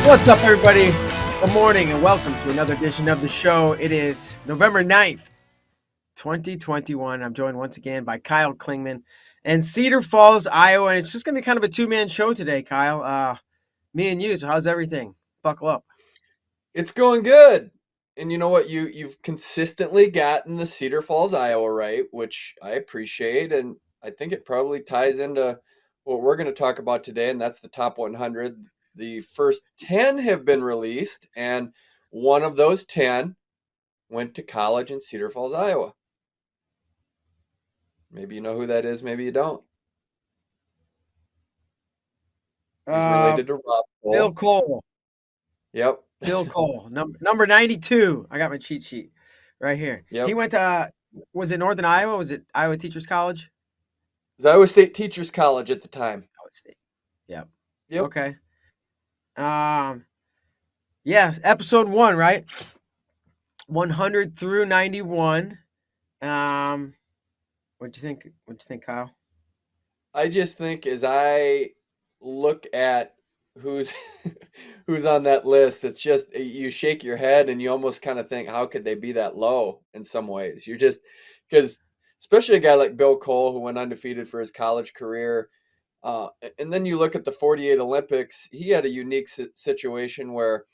What's up, everybody? Good morning and welcome to another edition of the show. It is November 9th, 2021. I'm joined once again by Kyle Klingman in Cedar Falls, Iowa. And it's just going to be kind of a two-man show today, Kyle. Me and you. So how's everything? Buckle up. It's going good. And you know what? You've consistently gotten the Cedar Falls, Iowa right, which I appreciate. And I think it probably ties into what we're going to talk about today, and that's the top 100. The first 10 have been released, and one of those 10 went to college in Cedar Falls, Iowa. Maybe you know who that is, maybe you don't. He's related to Rob Cole. Bill Cole. Yep. Bill Cole, number 92. I got my cheat sheet right here. Yep. He went to, was it Northern Iowa? Was it Iowa Teachers College? It was Iowa State Teachers College at the time. Iowa State. Yep. Yep. Okay. Yeah, episode 1, right? 100 through 91. What'd you think? What'd you think, Kyle? I just think as I look at who's who's on that list, it's just you shake your head and you almost kind of think, how could they be that low in some ways? You're just because especially a guy like Bill Cole who went undefeated for his college career. And then you look at the 48 Olympics, he had a unique situation where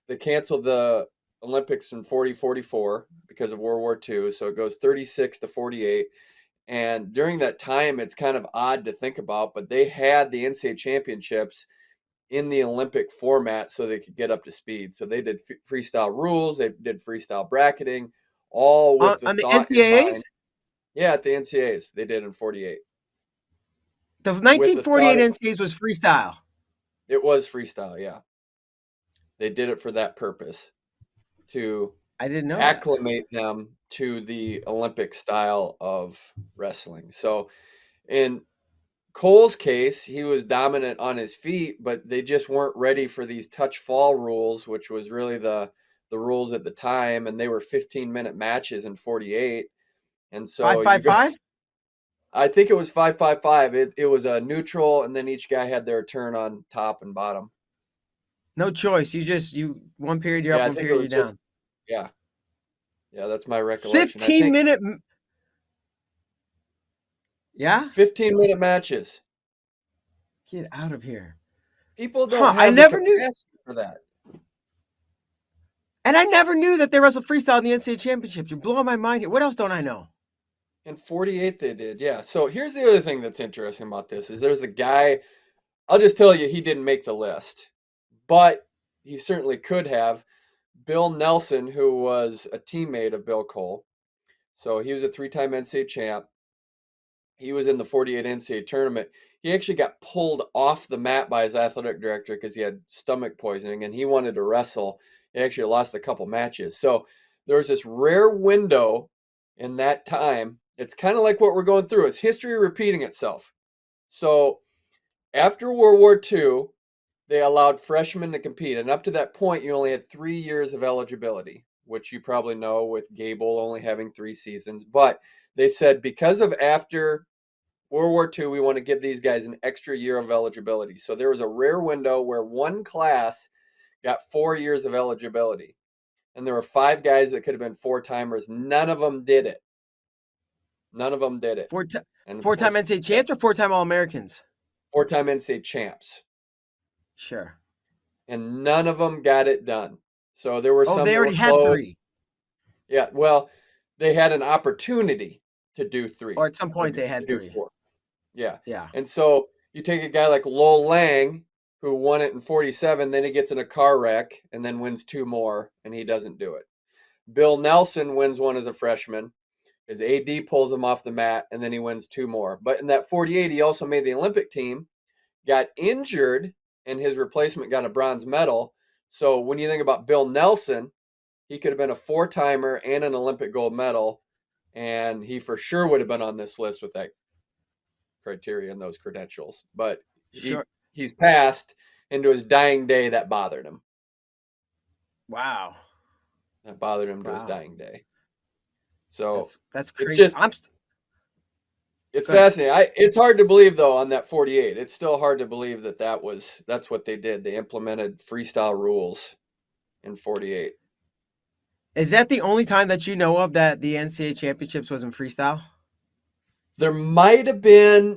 they canceled the Olympics in 40-44 because of World War II. So it goes 36 to 48. And during that time, it's kind of odd to think about, but they had the NCAA championships in the Olympic format so they could get up to speed. So they did freestyle rules, they did freestyle bracketing, all with on the thought in NCAAs? mind. Yeah, at the NCAAs, they did in 48. The 1948 NCAAs was freestyle. It was freestyle, yeah. They did it for that purpose, to I didn't know acclimate them to the Olympic style of wrestling. So in Cole's case, he was dominant on his feet, but they just weren't ready for these touch fall rules, which was really the rules at the time, and they were 15-minute matches in 48. And so 5-5-5? I think it was 5-5-5. It was a neutral, and then each guy had their turn on top and bottom. No choice. You one period you're up, one period you're down. Yeah. Yeah, that's my recollection. 15-minute. Yeah? 15-minute matches. Get out of here. People don't have the capacity for that. And I never knew that there was a freestyle in the NCAA championships. You're blowing my mind here. What else don't I know? In 48 they did, yeah. So here's the other thing that's interesting about this is there's a guy, I'll just tell you, he didn't make the list. But he certainly could have. Bill Nelson, who was a teammate of Bill Cole. So he was a 3-time NCAA champ. He was in the 48 NCAA tournament. He actually got pulled off the mat by his athletic director because he had stomach poisoning and he wanted to wrestle. He actually lost a couple matches. So there was this rare window in that time. It's kind of like what we're going through. It's history repeating itself. So after World War II, they allowed freshmen to compete. And up to that point, you only had 3 years of eligibility, which you probably know with Gable only having 3 seasons. But they said because of after World War II, we want to give these guys an extra year of eligibility. So there was a rare window where one class got 4 years of eligibility. And there were 5 guys that could have been 4-timers. None of them did it. None of them did it. 4-time NCAA champs or 4-time All-Americans? 4-time NCAA champs. Sure. And none of them got it done. So there were some. They already had 3. Yeah, well, they had an opportunity to do 3. Or at some point they had 3. 4. Yeah. Yeah. And so you take a guy like Lowell Lang, who won it in 47, then he gets in a car wreck and then wins 2 more, and he doesn't do it. Bill Nelson wins one as a freshman. His AD pulls him off the mat, and then he wins 2 more. But in that 48, he also made the Olympic team, got injured, and his replacement got a bronze medal. So when you think about Bill Nelson, he could have been a 4-timer and an Olympic gold medal, and he for sure would have been on this list with that criteria and those credentials. But he's passed, and to his dying day, that bothered him. Wow. That bothered him to his dying day. So that's crazy. It's just, It's Good. fascinating. It's hard to believe though on that 48. It's still hard to believe that that's what they did. They implemented freestyle rules in 48. Is that the only time that you know of that the NCAA championships was in freestyle? There might have been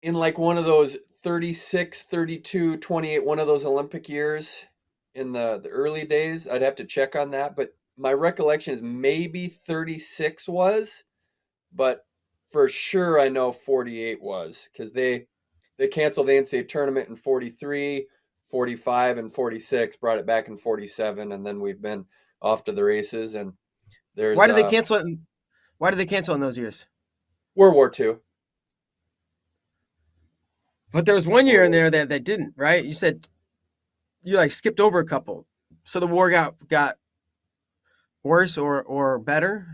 in like one of those 36, 32, 28, one of those Olympic years in the early days. I'd have to check on that, but my recollection is maybe 36 was, but for sure I know 48 was because they canceled the NCAA tournament in 43, 45, and 46, brought it back in 47, and then we've been off to the races. And Why there's did they cancel it? Why did they cancel in those years? World War II. But there was one year World in War there II. that didn't, right? You said you like skipped over a couple, so the war got worse or better,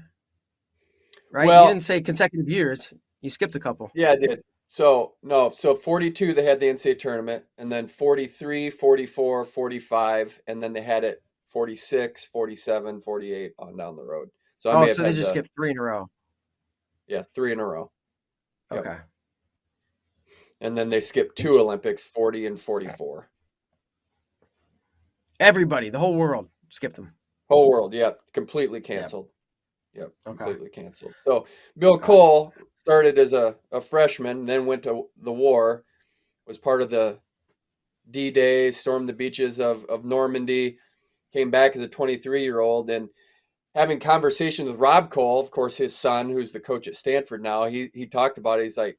right? You didn't Well, say consecutive years. You skipped a couple. yeah, I did. So, no, so 42, they had the NCAA tournament, and then 43, 44, 45, and then they had it 46, 47, 48 on down the road. So I Oh, may have so they had just skipped three in a row. yeah, three in a row. Yep. Okay. And then they skipped two Olympics, 40 and 44. Everybody, the whole world skipped them. Whole world, yep, completely Yeah. canceled. Yep, Okay. completely canceled. So Bill Okay. Cole started as a freshman, then went to the war, was part of the D-Day, stormed the beaches of Normandy, came back as a 23-year-old, and having conversations with Rob Cole, of course, his son, who's the coach at Stanford now, he talked about it. He's like,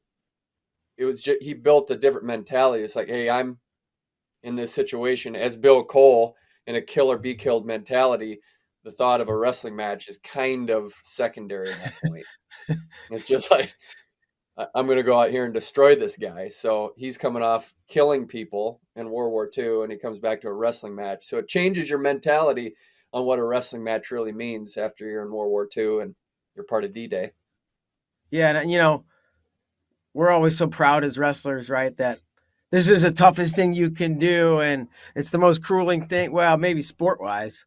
it was just, he built a different mentality. It's like, hey, I'm in this situation as Bill Cole in a kill or be killed mentality. The thought of a wrestling match is kind of secondary at that point. It's just like, I'm going to go out here and destroy this guy. So he's coming off killing people in World War II, and he comes back to a wrestling match. So it changes your mentality on what a wrestling match really means after you're in World War II and you're part of D-Day. Yeah, and we're always so proud as wrestlers, right? That this is the toughest thing you can do, and it's the most crueling thing. Well, maybe sport wise,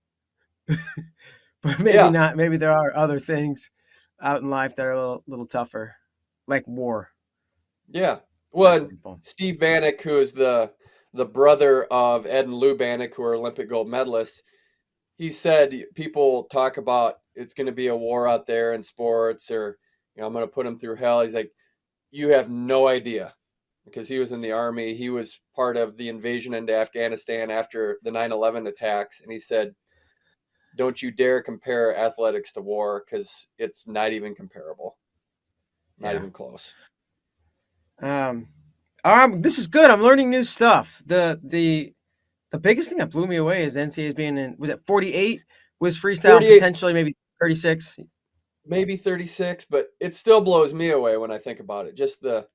but maybe Yeah, not. Maybe there are other things out in life that are a little tougher, like war, yeah. for Well, example. Steve Bannock, who is the brother of Ed and Lou Bannock, who are Olympic gold medalists, he said people talk about it's going to be a war out there in sports, or I'm going to put them through hell. He's like, you have no idea, because he was in the army. He was part of the invasion into Afghanistan after the 9/11 attacks, and he said, "Don't you dare compare athletics to war, because it's not even comparable, not Yeah. even close." Um. This is good. I'm learning new stuff. The biggest thing that blew me away is NCAA's being in. Was it 48? Was freestyle and 48, potentially maybe 36? maybe 36, but it still blows me away when I think about it. Just the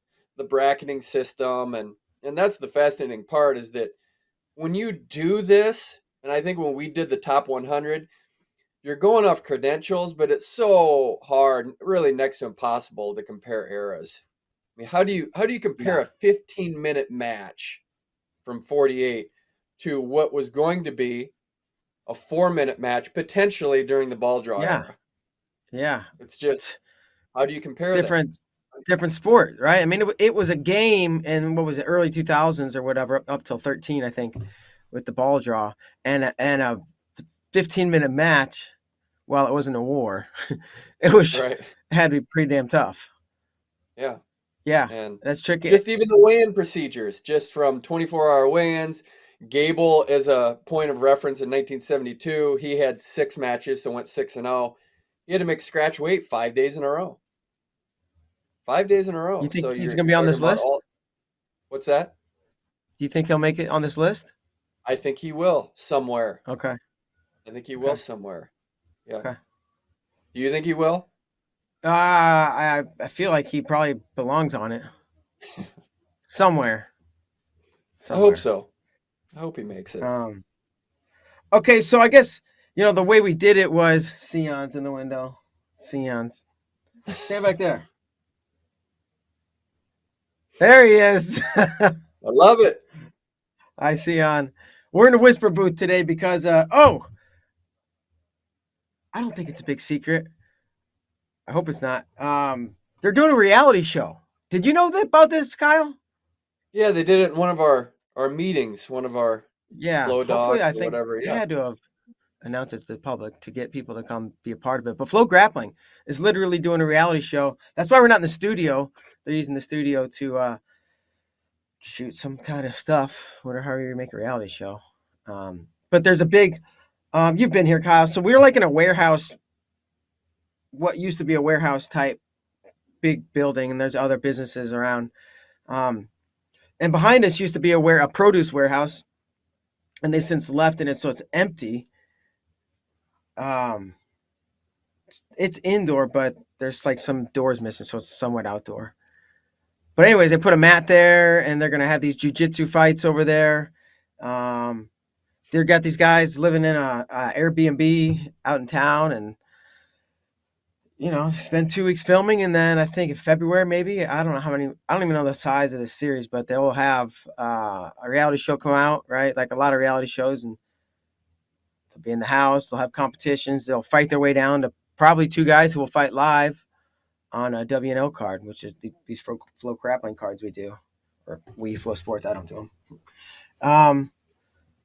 bracketing system, and that's the fascinating part, is that when you do this, and I think when we did the top 100, you're going off credentials, but it's so hard, really next to impossible to compare eras. I mean, how do you compare Yeah. a 15-minute match from 48 to what was going to be a 4-minute match potentially during the ball draw Yeah. era? Yeah. It's just, how do you compare that? different different sport, right? I mean, it was a game in what was it, early 2000s or whatever, up till 13, I think, with the ball draw and a 15-minute match. While it wasn't a war, it Right. had to be pretty damn tough. Yeah. Yeah, And that's tricky. just even the weigh-in procedures, just from 24-hour weigh-ins. Gable, as a point of reference, in 1972, he had 6 matches, so went 6-0. He had to make scratch weight 5 days in a row. 5 days in a You row. think So he's you're going to be on talking this about list? all. What's that? Do you think he'll make it on this list? I think he will somewhere. Okay. I think he will Okay. somewhere. Yeah. Okay. Do you think he will? I feel like he probably belongs on it somewhere. I hope Somewhere. so. I hope he makes it. Um. Okay, so I guess the way we did it was Sion's in the window. Sion's. Stand back there. There he is. I love it. Hi, Sion. We're in the whisper booth today because I don't think it's a big secret. I hope it's not. They're doing a reality show. Did you know that about this, Kyle? Yeah, they did it in one of our meetings, one of our Yeah. flow Hopefully, dogs I or think whatever. they Yeah, had to have announced it to the public to get people to come be a part of it. But Flow Grappling is literally doing a reality show. That's why we're not in the studio. They're using the studio to shoot some kind of stuff, whatever how you make a reality show. But there's a big. You've been here, Kyle. So we're like in a warehouse, what used to be a warehouse type big building, and there's other businesses around. Um, and behind us used to be a produce warehouse, and they've since left in it, so it's empty. Um, it's indoor, but there's like some doors missing, so it's somewhat outdoor. But anyways, they put a mat there, and they're gonna have these jujitsu fights over there. Um, they've got these guys living in a Airbnb out in town, and spend 2 weeks filming, and then I think in February maybe I don't know how many. I don't even know the size of the series, but they will have a reality show come out, right? Like a lot of reality shows, and they'll be in the house. They'll have competitions. They'll fight their way down to probably two guys who will fight live on a WNO card, which is these flow grappling cards we do, or we Flow Sports. I don't do them.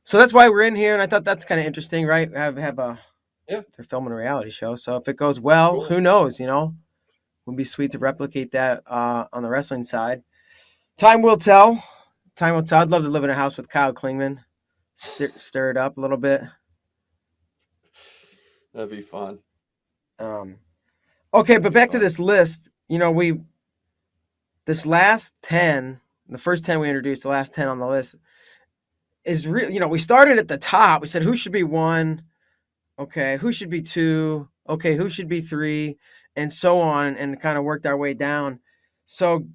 So that's why we're in here, and I thought that's kind of interesting, right? Have a yeah, they're filming a reality show, so if it goes well, cool. who knows? Would be sweet to replicate that on the wrestling side. Time will tell. Time will tell. I'd love to live in a house with Kyle Klingman. Stir it up a little bit. That'd be fun. Um, okay, That'd but be back to fun. this list. We this last 10, the first 10 we introduced, the last 10 on the list is real. We started at the top. We said who should be one. Okay, who should be two. Okay, who should be three, and so on, and kind of worked our way down. So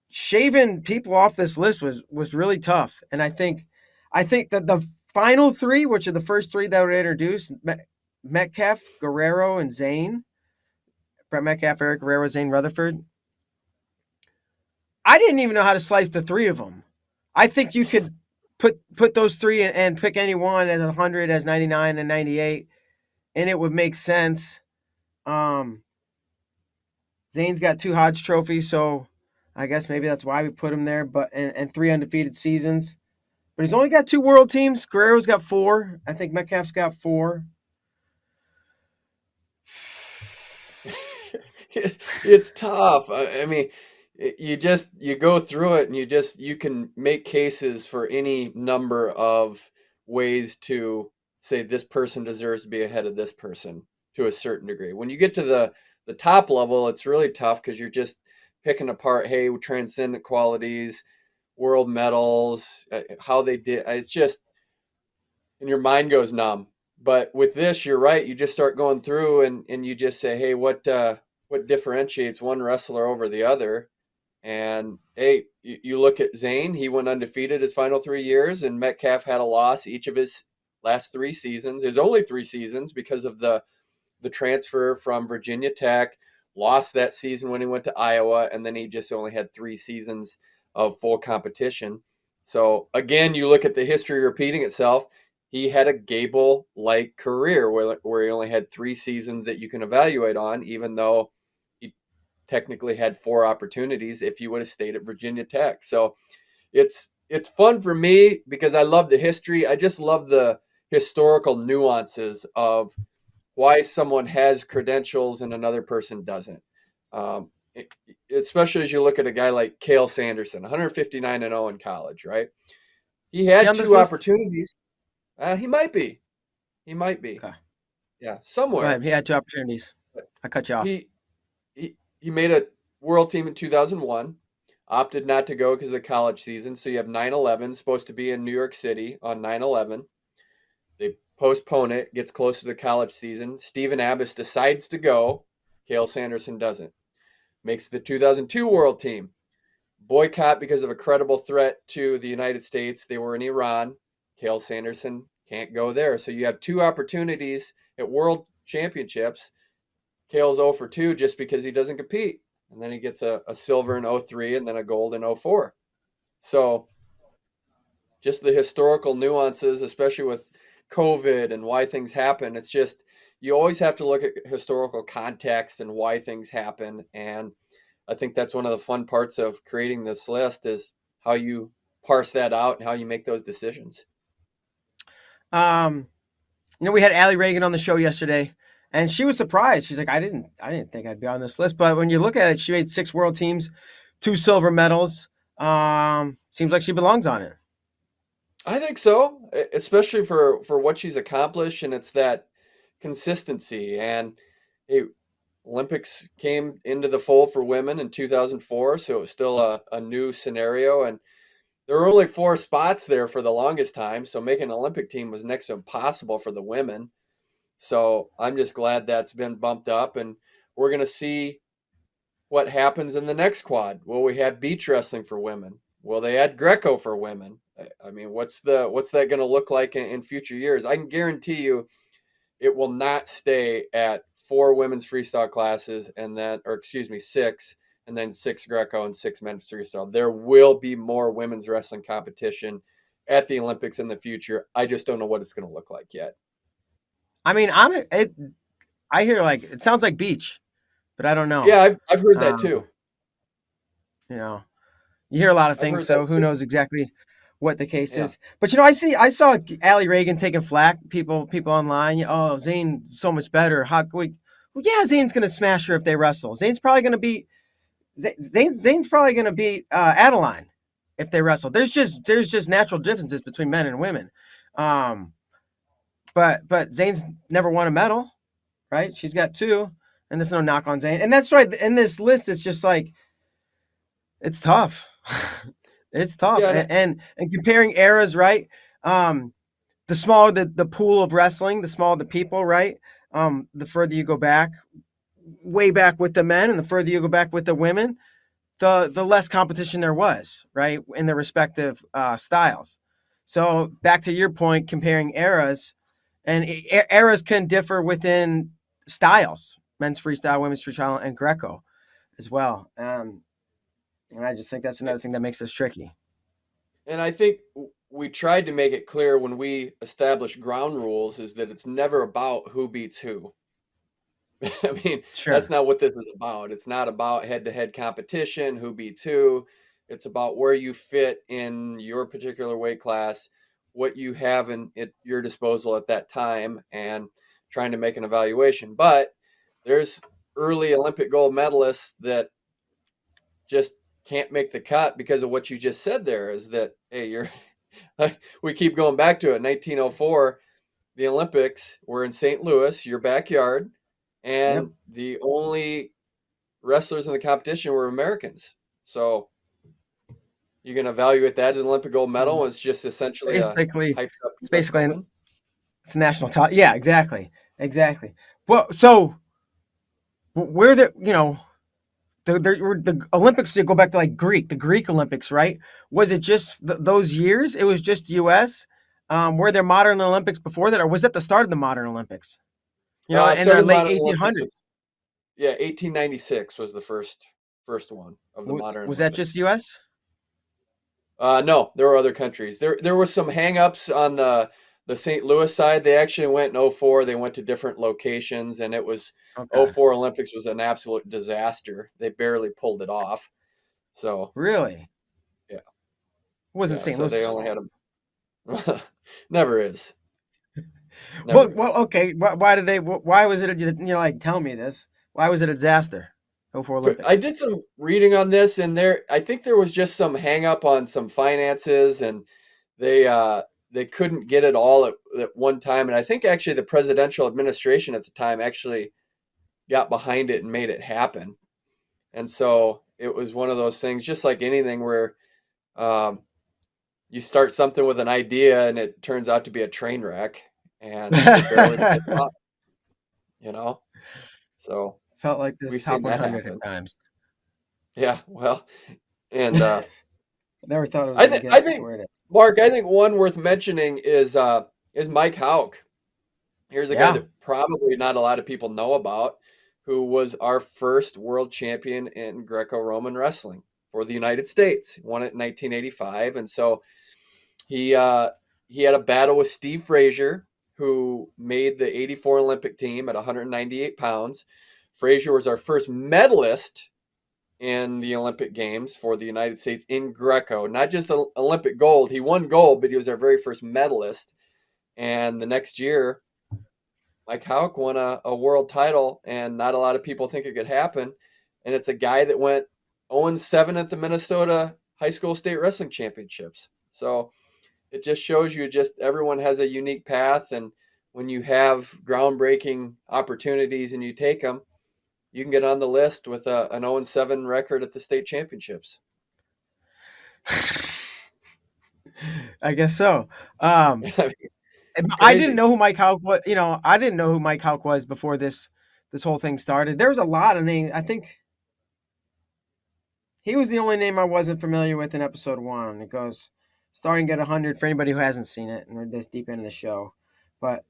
shaving people off this list was really tough, and I think that the final three, which are the first three that were introduced, Metcalf, Guerrero, and Zane, Brett Metcalf, Eric Guerrero, Zane Rutherford. I didn't even know how to slice the three of them. I think you could put those three and pick any one as 100, as 99, and 98, and it would make sense. Um, Zane's got 2 Hodge trophies, so I guess maybe that's why we put him there. But and 3 undefeated seasons. But he's only got 2 world teams. Guerrero's got 4. I think Metcalf's got 4. It's tough. I mean, you go through it and you can make cases for any number of ways to say this person deserves to be ahead of this person to a certain degree. When you get to the top level, it's really tough because you're just picking apart, hey, transcendent qualities, world medals, how they did. It's just, and your mind goes numb. But with this, you're right. You just start going through and you just say, hey, what differentiates one wrestler over the other? And hey, you look at Zayn, he went undefeated his final 3 years, and Metcalf had a loss each of his last 3 seasons. His only 3 seasons because of the transfer from Virginia Tech, lost that season when he went to Iowa, and then he just only had 3 seasons of full competition. So again, you look at the history repeating itself. He had a Gable-like career where he only had 3 seasons that you can evaluate on, even though he technically had 4 opportunities if you would have stayed at Virginia Tech. So it's fun for me because I love the history. I just love the historical nuances of why someone has credentials and another person doesn't. Um, Especially as you look at a guy like Cale Sanderson, 159-0 in college, right? He Is he had on this two list? opportunities. He might be. He might be. Okay. Yeah, Go ahead. somewhere. He had 2 opportunities. But I cut you off. he he made a world team in 2001. Opted not to go because of the college season. So you have 9/11 supposed to be in New York City on 9/11. They postpone it, gets close to the college season. Stephen Abbas decides to go. Cale Sanderson doesn't. Makes the 2002 World Team. Boycott because of a credible threat to the United States. They were in Iran. Cale Sanderson can't go there. So you have 2 opportunities at World Championships. Cale's 0 for 2 just because he doesn't compete. And then he gets a silver in 03 and then a gold in 04. So just the historical nuances, especially with COVID and why things happen. It's just, you always have to look at historical context and why things happen. And I think that's one of the fun parts of creating this list is how you parse that out and how you make those decisions. Um, we had Allie Reagan on the show yesterday, and she was surprised. She's like, I didn't think I'd be on this list. But when you look at it, she made 6 world teams, 2 silver medals. Seems like she belongs on it. I think so, especially for what she's accomplished, and it's that consistency. And hey, Olympics came into the fold for women in 2004, so it was still a new scenario, and there were only 4 spots there for the longest time, so making an Olympic team was next to impossible for the women. So I'm just glad that's been bumped up, and we're going to see what happens in the next quad. Will we have beach wrestling for women? Will they add Greco for women? I mean, what's that going to look like in future years? I can guarantee you, it will not stay at 4 women's freestyle classes and then, or excuse me, 6, and then 6 Greco and 6 men's freestyle. There will be more women's wrestling competition at the Olympics in the future. I just don't know what it's going to look like yet. I mean, I hear like it sounds like beach, but I don't know. Yeah, I've heard that Um, too. you know, you hear a lot of I've things, heard that so who too. knows exactly what the case Yeah. is. But I saw Allie Reagan taking flack. People online. Oh, Zane's so much better. How can we? Well, yeah, Zane's gonna smash her if they wrestle. Zane's probably gonna beat. Zane's probably gonna beat Adeline if they wrestle. There's just natural differences between men and women. Um, but Zane's never won a medal, right? She's got 2, and there's no knock on Zane. And that's right. In this list, it's just like it's tough. It's tough, Yeah, and comparing eras, right? Um, the smaller the pool of wrestling, the smaller the people, right? The further you go back, way back with the men, and the further you go back with the women, the less competition there was, right, in their respective styles. So back to your point, comparing eras, and eras can differ within styles: men's freestyle, women's freestyle, and Greco as well. And I just think that's another thing that makes this tricky. and I think we tried to make it clear when we established ground rules is that it's never about who beats who. I mean, that's Sure. not what this is about. It's not about head-to-head competition, who beats who. It's about where you fit in your particular weight class, what you have at your disposal at that time, and trying to make an evaluation. But there's early Olympic gold medalists that just can't make the cut because of what you just said there is that, hey, you're we keep going back to it. 1904, the Olympics were in St. Louis, your backyard, Yep. and the only wrestlers in the competition were Americans. So you can evaluate that as an Olympic gold medal. It's just essentially a Basically, hyped up it's U.S. basically woman. it's a national top. Yeah, exactly. Well, so where the Olympics to go back to like the Greek Olympics, right? Was it just those years? It was just U.S. Were there modern Olympics before that, or was that the start of the modern Olympics? In the Started the late modern Olympics 1800s. was 1896 was the first one of the modern Was that just Olympics. U.S.? No, there were other countries. There were some hangups on the St. Louis side. They actually went in '04. They went to different locations, and it was Okay, '04 Olympics was an absolute disaster. They barely pulled it off. So really? yeah, It wasn't yeah. St. So they Louis's only fault. had them. Never is. Never Well, is. okay. Why did they? Why was it? Like tell me this. Why was it a disaster? '04 I Olympics. did some reading on this, and I think there was just some hang up on some finances, and they couldn't get it all at one time. And I think actually the presidential administration at the time actually got behind it and made it happen. And so it was one of those things, just like anything, where um, you start something with an idea and it turns out to be a train wreck, and they barely pulled it off. You know, so Felt like this we've seen top that 100 at happen. times. Yeah, well, and Never thought it was going to I get to think where it is. Mark, I think one worth mentioning is Mike Hauk. Here's a guy Yeah. that probably not a lot of people know about, who was our first world champion in Greco-Roman wrestling for the United States. He won it in 1985, and so he uh, he had a battle with Steve Frazier, who made the '84 Olympic team at 198 pounds. Frazier was our first medalist in the Olympic Games for the United States in Greco, not just Olympic gold. He won gold, but he was our very first medalist. And the next year, Mike Houck won a world title, and not a lot of people think it could happen. And it's a guy that went 0-7 at the Minnesota High School State Wrestling Championships. So it just shows you just everyone has a unique path. And when you have groundbreaking opportunities and you take them, you can get on the list with an 0-7 record at the state championships. I guess so. Um, I didn't Crazy. know who Mike Houck was. I didn't know who Mike Houck was before this whole thing started. There was a lot of names. I think he was the only name I wasn't familiar with in episode 1. It goes starting at 100 for anybody who hasn't seen it, and we're this deep into the show. But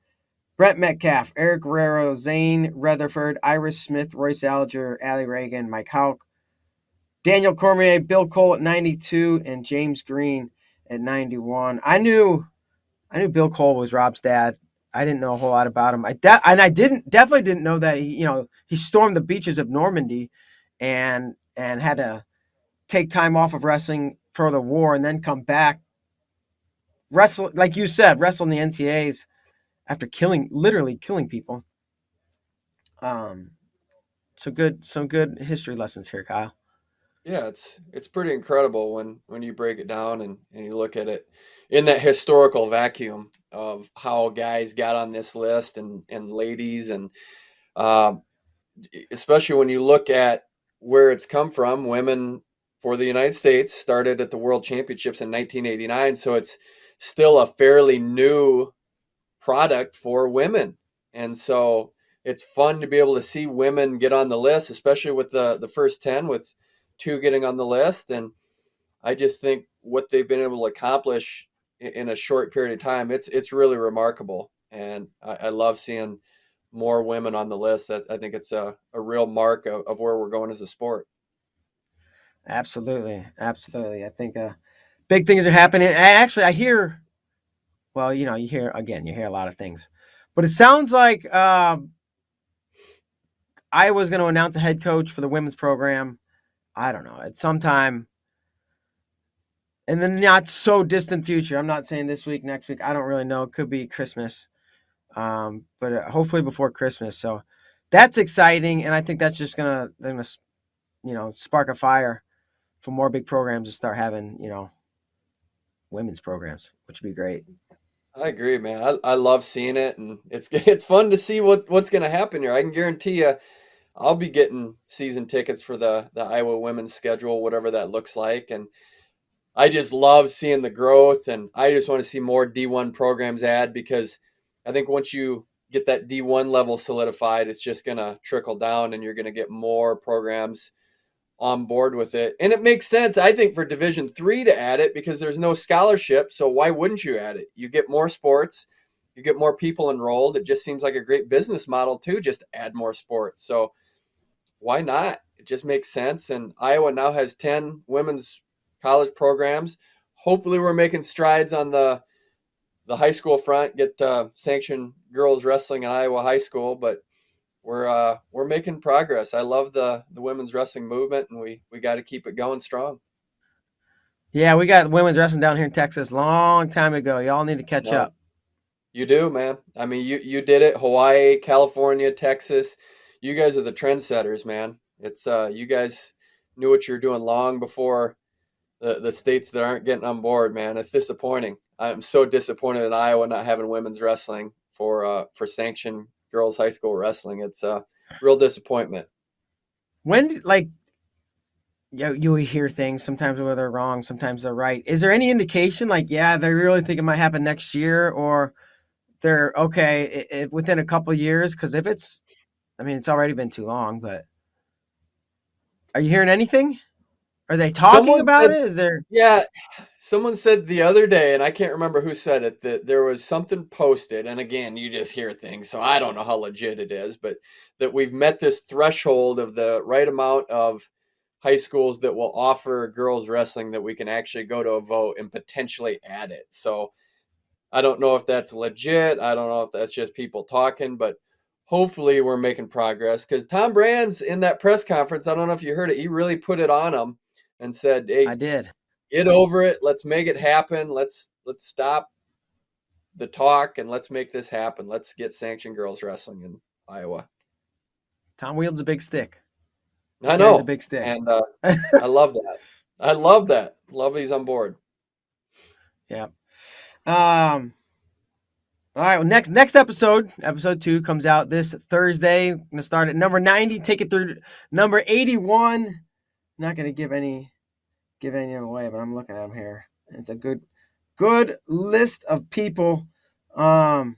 Brett Metcalf, Eric Guerrero, Zane Rutherford, Iris Smith, Royce Alger, Allie Reagan, Mike Houck, Daniel Cormier, Bill Cole at 92, and James Green at 91. I knew Bill Cole was Rob's dad. I didn't know a whole lot about him. I definitely didn't know that he stormed the beaches of Normandy, and had to take time off of wrestling for the war and then come back, wrestle like you said, wrestle in the NCAAs after literally killing people. Um, some good history lessons here, Kyle. Yeah, it's pretty incredible when you break it down and you look at it in that historical vacuum of how guys got on this list and ladies and um, especially when you look at where it's come from. Women for the United States started at the World Championships in 1989, so it's still a fairly new product for women. And so it's fun to be able to see women get on the list, especially with the first 10 with two getting on the list. And I just think what they've been able to accomplish in a short period of time, it's really remarkable. And I love seeing more women on the list. I think it's a real mark of where we're going as a sport. Absolutely, absolutely. I think big things are happening. Actually, I hear. Well, you hear a lot of things, but it sounds like Iowa's going to announce a head coach for the women's program. I don't know, at some time in the not so distant future. I'm not saying this week, next week. I don't really know. It could be Christmas, but hopefully before Christmas. So that's exciting, and I think that's just gonna spark a fire for more big programs to start having women's programs, which would be great. I agree, man. I love seeing it, and it's fun to see what's going to happen here. I can guarantee you, I'll be getting season tickets for the Iowa women's schedule, whatever that looks like, and I just love seeing the growth, and I just want to see more D1 programs add because I think once you get that D1 level solidified, it's just going to trickle down, and you're going to get more programs on board with it. And it makes sense, I think, for Division 3 to add it because there's no scholarship. So why wouldn't you add it? You get more sports, you get more people enrolled. It just seems like a great business model too, just to add more sports. So why not? It just makes sense. And Iowa now has 10 women's college programs. Hopefully we're making strides on the high school front, get sanctioned girls wrestling in Iowa high school, but we're making progress. I love the women's wrestling movement, and we got to keep it going strong. Yeah, we got women's wrestling down here in Texas long time ago. Y'all need to catch No, up. you do, man. I mean, you did it. Hawaii, California, Texas. You guys are the trendsetters, man. It's you guys knew what you're doing long before the states that aren't getting on board, man. It's disappointing. I'm so disappointed in Iowa not having women's wrestling for sanctioned girls high school wrestling. It's a real disappointment. When you hear things sometimes where they're wrong, sometimes they're right. Is there any indication like yeah they really think it might happen next year, or they're okay within a couple of years? Because if it's, I mean, it's already been too long. But are you hearing anything? Are they talking Someone about said, it? Is there? yeah, someone said the other day, and I can't remember who said it, that there was something posted. And again, you just hear things, so I don't know how legit it is, but that we've met this threshold of the right amount of high schools that will offer girls wrestling that we can actually go to a vote and potentially add it. So I don't know if that's legit. I don't know if that's just people talking, but hopefully we're making progress, because Tom Brand's in that press conference. I don't know if you heard it. He really put it on him and said, I "Hey, did. get over it. Let's make it happen. Let's stop the talk and let's make this happen. Let's get sanctioned girls wrestling in Iowa." Tom wields a big stick. He I carries a know, big stick. and I love that. I love that. Love he's on board. Yeah. All right. Well, next episode 2 comes out this Thursday. I'm gonna start at number 90, take it through number 81. Not gonna give any away, but I'm looking at them here. It's a good list of people. Um,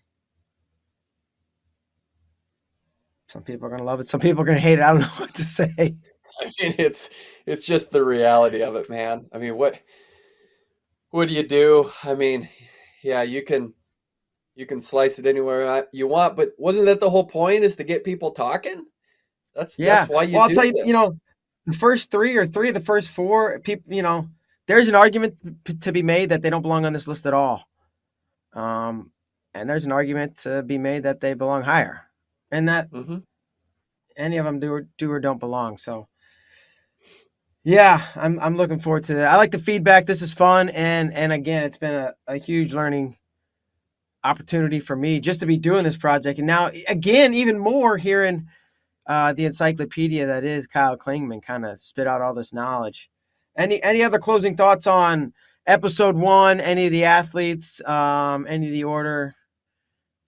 some people are gonna love it. Some people are gonna hate it. I don't know what to say. I mean, it's just the reality of it, man. I mean, what do you do? I mean, yeah, you can slice it anywhere you want, but wasn't that the whole point, is to get people talking? That's Yeah. why you Well, I'll do tell you. this. The first three or three of the first four people. There's an argument to be made that they don't belong on this list at all. And there's an argument to be made that they belong higher, and that Hmm. any of them do or don't belong. So, yeah, I'm looking forward to that. I like the feedback. This is fun, and again, it's been a huge learning opportunity for me just to be doing this project, and now again, even more hearing the encyclopedia that is Kyle Klingman kind of spit out all this knowledge. Any other closing thoughts on episode 1? Any of the athletes? Any of the order?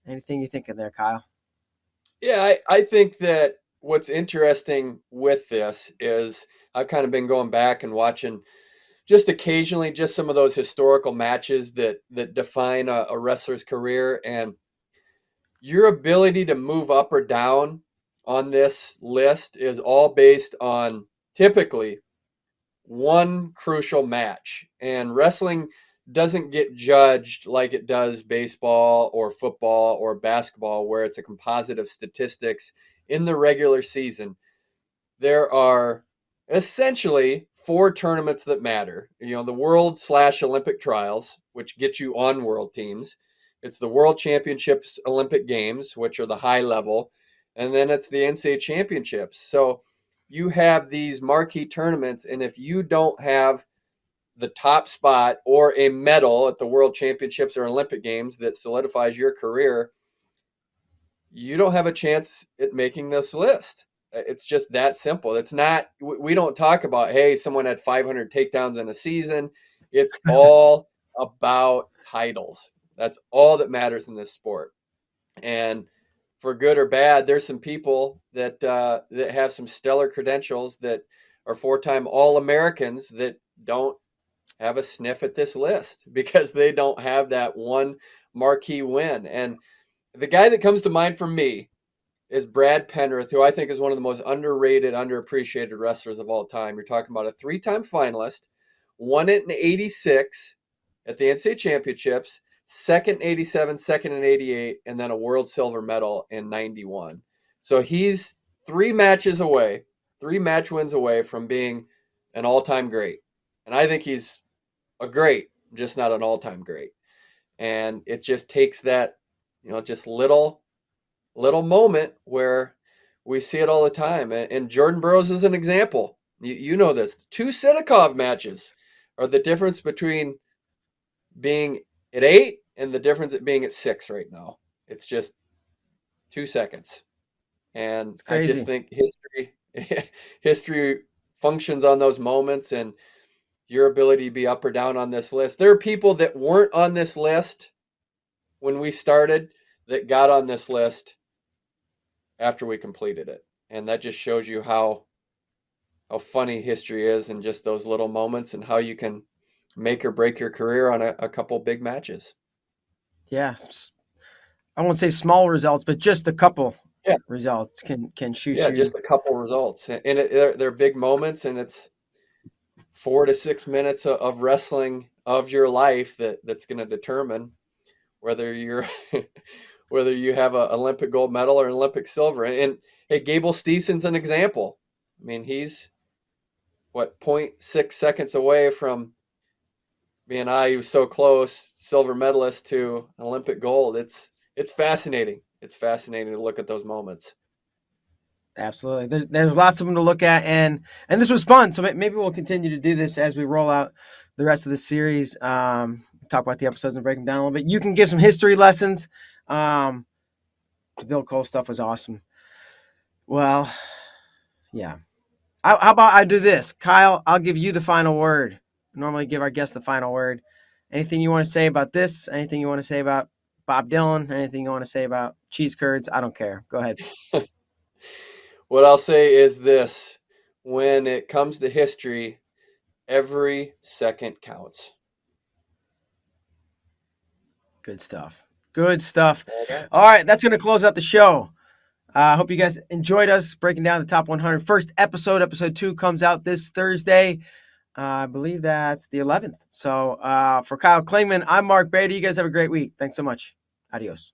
Anything you think in there, Kyle? Yeah, I think that what's interesting with this is I've kind of been going back and watching just occasionally just some of those historical matches that define a wrestler's career, and your ability to move up or down on this list is all based on typically one crucial match. And wrestling doesn't get judged like it does baseball or football or basketball, where it's a composite of statistics in the regular season. There are essentially four tournaments that matter. The world slash Olympic trials, which get you on world teams. It's the World Championships, Olympic Games, which are the high level, and then it's the NCAA Championships. So you have these marquee tournaments, and if you don't have the top spot or a medal at the World Championships or Olympic Games that solidifies your career, you don't have a chance at making this list. It's just that simple. It's not, we don't talk about, hey, someone had 500 takedowns in a season. It's all about titles. That's all that matters in this sport. And for good or bad, there's some people that have some stellar credentials that are four-time All-Americans that don't have a sniff at this list because they don't have that one marquee win. And the guy that comes to mind for me is Brad Penrith, who I think is one of the most underrated, underappreciated wrestlers of all time. You're talking about a three-time finalist, won it in '86 at the NCAA Championships, second in '87, second in '88, and then a world silver medal in '91. So he's three matches away, three match wins away from being an all-time great. And I think he's a great, just not an all-time great. And it just takes that, just little moment where we see it all the time. And Jordan Burroughs is an example. You know this. Two Sidakov matches are the difference between being at 8 and the difference at being at 6 right now. It's just 2 seconds. And It's I just crazy. think history functions on those moments, and your ability to be up or down on this list. There are people that weren't on this list when we started that got on this list after we completed it. And that just shows you how funny history is, and just those little moments, and how you can make or break your career on a couple big matches. Yeah, I won't say small results, but just a couple Yeah, results can shoot yeah, you. just a couple results, and they're big moments, and it's 4 to 6 minutes of wrestling of your life that's going to determine whether you're whether you have an Olympic gold medal or an Olympic silver. And hey, Gable Steeson's an example. I mean, he's what, zero point 0.6 seconds away from being, he was so close, silver medalist to Olympic gold. It's fascinating. it's fascinating to look at those moments. Absolutely. There's lots of them to look at, and this was fun. So maybe we'll continue to do this as we roll out the rest of the series. Talk about the episodes and break them down a little bit. You can give some history lessons. The Bill Cole stuff was awesome. Well, yeah. How about I do this? Kyle, I'll give you the final word. I normally give our guests the final word. Anything you want to say about this? Anything you want to say about Bob Dylan? Anything you want to say about cheese curds? I don't care. Go ahead. What I'll say is this: when it comes to history, every second counts. Good stuff. Good stuff. All right. All right, that's going to close out the show. I hope you guys enjoyed us breaking down the top 100. First episode, episode 2, comes out this Thursday. I believe that's the 11th. So for Kyle Klingman, I'm Mark Bader. You guys have a great week. Thanks so much. Adios.